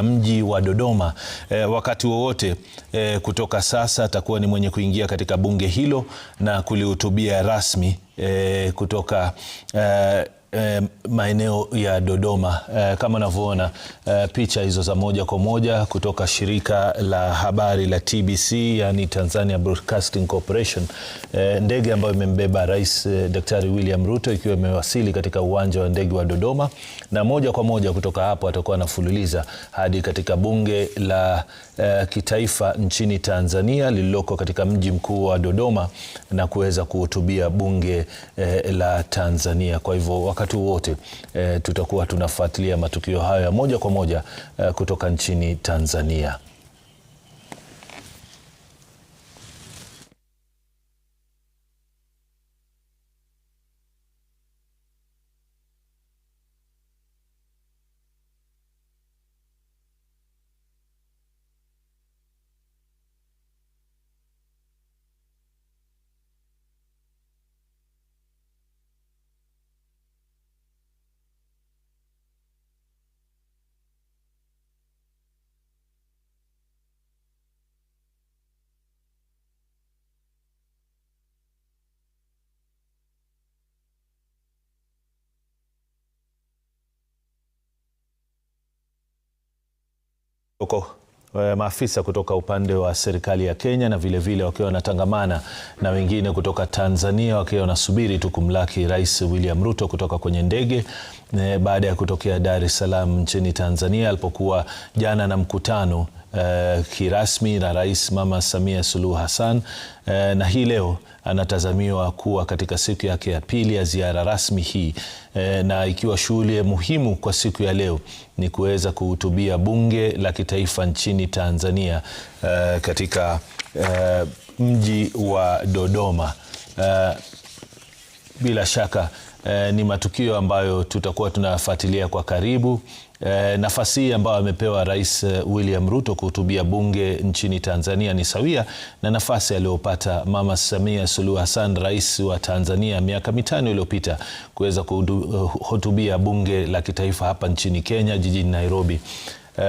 Mji wa Dodoma wakati wowote kutoka sasa atakuwa ni mwenye kuingia katika bunge hilo na kulihutubia rasmi kutoka maeneo ya Dodoma. Kama unavyoona picha hizo za moja kwa moja kutoka shirika la habari la TBC, yani Tanzania Broadcasting Corporation, ndege ambayo imembeba Rais Daktari William Ruto ikiwa imewasili katika uwanja wa ndege wa Dodoma, na moja kwa moja kutoka hapo atakuwa anafululiza hadi katika bunge la kitaifa nchini Tanzania lililoko katika mji mkuu wa Dodoma na kuweza kuhutubia bunge la Tanzania. Kwa hivyo wakati wote tutakuwa tunafuatilia matukio hayo ya moja kwa moja kutoka nchini Tanzania. Maafisa kutoka upande wa serikali ya Kenya na vile wakiwa wanatangamana na wengine kutoka Tanzania wakiwa wanasubiri tu kumlaki Rais William Ruto kutoka kwenye ndege baada ya kutokea Dar es Salaam nchini Tanzania alipokuwa jana na mkutano kirasmi na Rais Mama Samia Suluhu Hassan, na hii leo anatazamiwa kuwa katika siku yake ya pili ya ziara rasmi hii, na ikiwa shughuli muhimu kwa siku ya leo ni kuweza kuhutubia bunge la kitaifa nchini Tanzania katika mji wa Dodoma. Bila shaka ni matukio ambayo tutakuwa tunafuatilia kwa karibu. Nafasi hii ambayo amepewa Rais William Ruto kuhutubia bunge nchini Tanzania ni sawia na nafasi aliyopata Mama Samia Suluhu Hassan, rais wa Tanzania, miaka 5 iliyopita kuweza kuhutubia bunge la kitaifa hapa nchini Kenya, jijini Nairobi.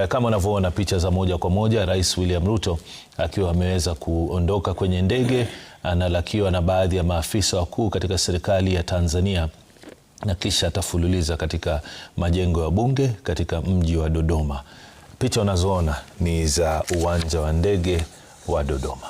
Kama unavyoona picha za moja kwa moja, Rais William Ruto akiwa ameweza kuondoka kwenye ndege, analakiwa na baadhi ya maafisa wakuu katika serikali ya Tanzania, na kisha atafululiza katika majengo ya bunge katika mji wa Dodoma. Picha unazoona ni za uwanja wa ndege wa Dodoma.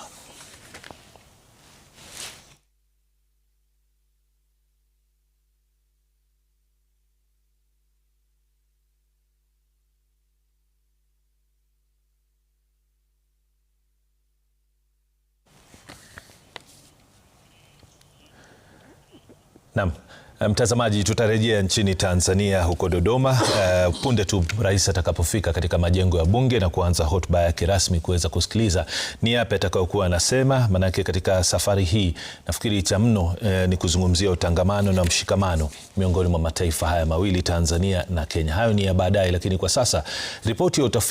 Naam. Mtazamaji, tutarejea nchini Tanzania huko Dodoma punde tu rais atakapofika katika majengo ya bunge na kuanza hotuba yake rasmi kuweza kusikiliza ni yapi atakayokuwa anasema. Manake katika safari hii nafikiri cha mno ni kuzungumzia utangamano na mshikamano miongoni mwa mataifa haya mawili, Tanzania na Kenya. Hayo ni ya baadaye, lakini kwa sasa ripoti ya utafiti